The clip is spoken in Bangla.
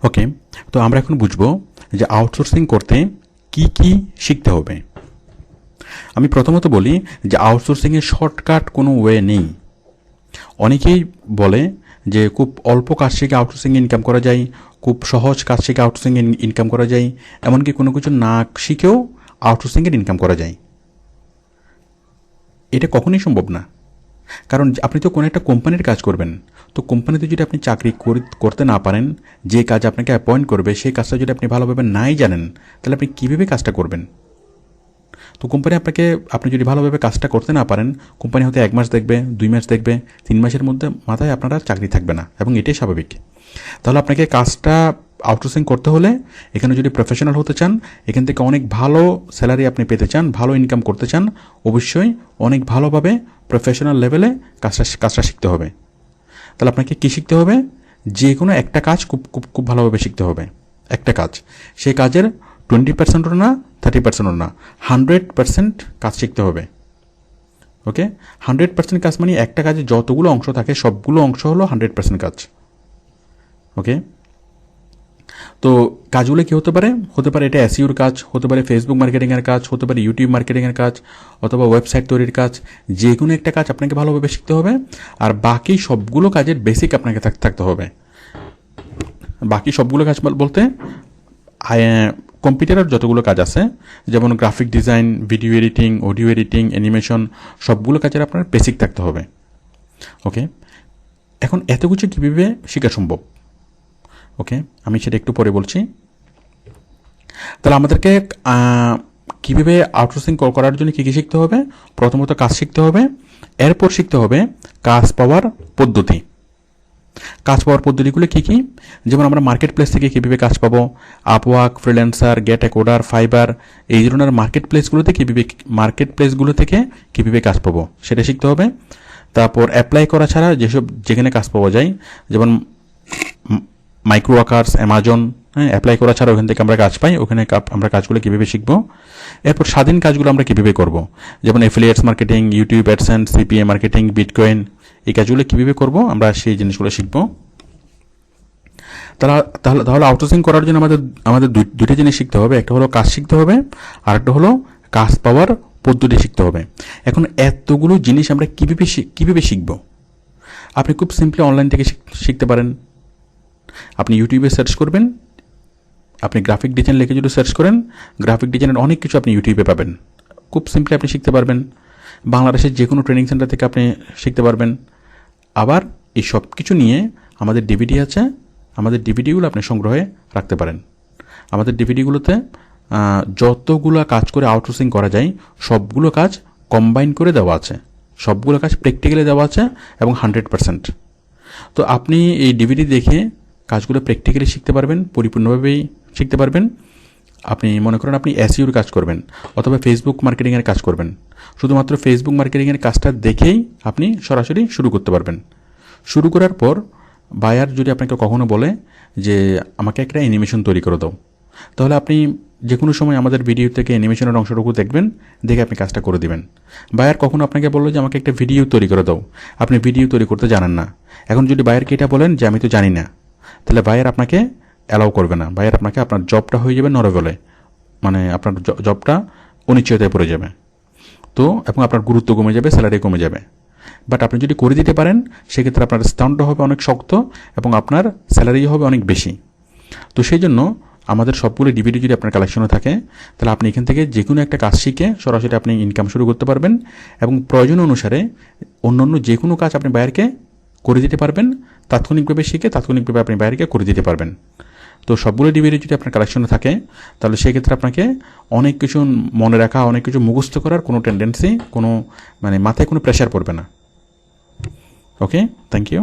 ওকে, তো আমরা এখন বুঝবো যে আউটসোর্সিং করতে কি কি শিখতে হবে। আমি প্রথমত বলি যে আউটসোর্সিংয়ের শর্টকাট কোনো ওয়ে নেই। অনেকেই বলে যে খুব অল্প কাজ শিখে আউটসোর্সিং ইনকাম করা যায়, খুব সহজ কাজ শিখে আউটসোর্সিং ইনকাম করা যায়, এমনকি কোনো কিছু না শিখেও আউটসোর্সিংয়ের ইনকাম করা যায়। এটা কখনোই সম্ভব না। কারণ আপনি তো কোনো একটা কোম্পানির কাজ করবেন, তো কোম্পানিতে যদি আপনি চাকরি করতে না পারেন, যে কাজ আপনাকে অ্যাপয়েন্ট করবে সেই কাজটা যদি আপনি ভালোভাবে নাই জানেন, তাহলে আপনি কীভাবে কাজটা করবেন? তো কোম্পানি আপনি যদি ভালোভাবে কাজটা করতে না পারেন, কোম্পানি হয়তো 1 মাস দেখবে, 2 মাস দেখবে, 3 মাসের মধ্যে মাথায় আপনার আর চাকরি থাকবে না, এবং এটাই স্বাভাবিক। তাহলে আপনাকে কাজটা আউটসোর্সিং করতে হলে এখানে যদি প্রফেশনাল হতে চান, এখান থেকে অনেক ভালো স্যালারি আপনি পেতে চান, ভালো ইনকাম করতে চান, অবশ্যই অনেক ভালোভাবে প্রফেশনাল লেভেলে কাজটা শিখতে হবে। তাহলে আপনাকে কী শিখতে হবে? যে কোনো একটা কাজ খুব খুব খুব ভালোভাবে শিখতে হবে। একটা কাজ, সেই কাজের 20%ও না, 30%ও না, 100% কাজ শিখতে হবে। ওকে, 100% কাজ মানে একটা কাজে যতগুলো অংশ থাকে সবগুলো অংশ হলো 100% কাজ। ওকে, তো কাজগুলো কী হতে পারে? এটা এসইওর কাজ, হতে পারে ফেসবুক মার্কেটিংয়ের কাজ, হতে পারে ইউটিউব মার্কেটিংয়ের কাজ, অথবা ওয়েবসাইট তৈরির কাজ। যে কোনো একটা কাজ আপনাকে ভালোভাবে শিখতে হবে, আর বাকি সবগুলো কাজের বেসিক আপনাকে থাকতে হবে। বাকি সবগুলো কাজ বলতে কম্পিউটারের যতগুলো কাজ আছে, যেমন graphic design, video editing, audio editing, animation, সবগুলো কাজের আপনার বেসিক থাকতে হবে। ওকে, এখন এত কিছু কীভাবে শেখা সম্ভব? ওকে, আমি সেটা একটু পরে বলছি। তাহলে আমাদেরকে কীভাবে আউটসোর্সিং করার জন্য কী কী শিখতে হবে? প্রথমত কাজ শিখতে হবে, এরপর শিখতে হবে কাজ পাওয়ার পদ্ধতি। কাজ পাওয়ার পদ্ধতিগুলো কী কী? যেমন আমরা মার্কেট প্লেস থেকে কীভাবে কাজ পাবো, আপওয়ার্ক, ফ্রিল্যান্সার, গেট এক অর্ডার, ফাইবার, এই ধরনের মার্কেট প্লেসগুলো থেকে কীভাবে কাজ পাবো সেটা শিখতে হবে। তারপর অ্যাপ্লাই করা ছাড়া যেখানে কাজ পাওয়া যায়, যেমন মাইক্রো ওয়ার্কার্স, অ্যামাজন, অ্যাপ্লাই করা ছাড়া ওখান থেকে আমরা কাজ পাই, ওখানে আমরা কাজগুলো কীভাবে শিখবো। এরপর স্বাধীন কাজগুলো আমরা কীভাবে করব, যেমন affiliates marketing, YouTube AdSense, CPA marketing, bitcoin, এই কাজগুলো কীভাবে করব আমরা সেই জিনিসগুলো শিখব। তাহলে আউটসোর্সিং করার জন্য আমাদের দুইটা জিনিস শিখতে হবে। একটা হলো কাজ শিখতে হবে, আর একটা হলো কাজ পাওয়ার পদ্ধতি শিখতে হবে। এখন এতগুলো জিনিস আমরা কীভাবে শিখব? আপনি খুব সিম্পলি অনলাইন থেকে শিখতে পারেন। আপনি ইউটিউবে সার্চ করবেন, আপনি গ্রাফিক ডিজাইন লিখে যদি সার্চ করেন, গ্রাফিক ডিজাইনের অনেক কিছু আপনি ইউটিউবে পাবেন। খুব সিম্পলি আপনি শিখতে পারবেন। বাংলাদেশের যে কোনো ট্রেনিং সেন্টার থেকে আপনি শিখতে পারবেন। আবার এই সব কিছু নিয়ে আমাদের ডিভিডি আছে, আমাদের ডিভিডিগুলো আপনি সংগ্রহে রাখতে পারেন। আমাদের ডিভিডিগুলোতে যতগুলো কাজ করে আউটসোর্সিং করা যায় সবগুলো কাজ কম্বাইন করে দেওয়া আছে, সবগুলো কাজ প্র্যাকটিক্যালি দেওয়া আছে, এবং 100%। তো আপনি এই ডিভিডি দেখে কাজগুলো প্র্যাকটিক্যালি শিখতে পারবেন, পরিপূর্ণভাবেই শিখতে পারবেন। আপনি মনে করেন আপনি এসইওর কাজ করবেন অথবা ফেসবুক মার্কেটিংয়ের কাজ করবেন, শুধুমাত্র ফেসবুক মার্কেটিংয়ের কাজটা দেখেই আপনি সরাসরি শুরু করতে পারবেন। শুরু করার পর বায়ার যদি আপনাকে কখনো বলে যে আমাকে একটা অ্যানিমেশন তৈরি করে দাও, তাহলে আপনি যে কোনো সময় আমাদের ভিডিও থেকে অ্যানিমেশনের অংশটুকু দেখবেন, দেখে আপনি কাজটা করে দিবেন। বায়ার কখনো আপনাকে বললো যে আমাকে একটা ভিডিও তৈরি করে দাও, আপনি ভিডিও তৈরি করতে জানেন না। এখন যদি বায়ারকে এটা বলেন যে আমি তো জানি না, তাহলে বায়ার আপনাকে অ্যালাউ করবে না। বায়ার আপনার জবটা হয়ে যাবে নরভেলে, মানে আপনার জবটা অনিশ্চয়তায় পড়ে যাবে। তো এবং আপনার গুরুত্ব কমে যাবে, স্যালারি কমে যাবে। বাট আপনি যদি করে দিতে পারেন, সেক্ষেত্রে আপনার স্থানটা হবে অনেক শক্ত এবং আপনার স্যালারিও হবে অনেক বেশি। তো সেই জন্য আমাদের সবগুলো ডিভিডি যদি আপনার কালেকশনে থাকে, তাহলে আপনি এখান থেকে যে কোনো একটা কাজ শিখে সরাসরি আপনি ইনকাম শুরু করতে পারবেন, এবং প্রয়োজন অনুসারে অন্য যে কোনো কাজ আপনি বাইরকে করে দিতে পারবেন। তাৎক্ষণিকভাবে শিখে তাৎক্ষণিকভাবে আপনি বাইরকে করে দিতে পারবেন। তো সবগুলো ডিভিডি যদি আপনার কালেকশনে থাকে, তাহলে সেক্ষেত্রে আপনাকে অনেক কিছু মনে রাখা, অনেক কিছু মুখস্থ করার কোনো টেন্ডেন্সি, মাথায় কোনো প্রেশার পড়বে না। ওকে, থ্যাংক ইউ।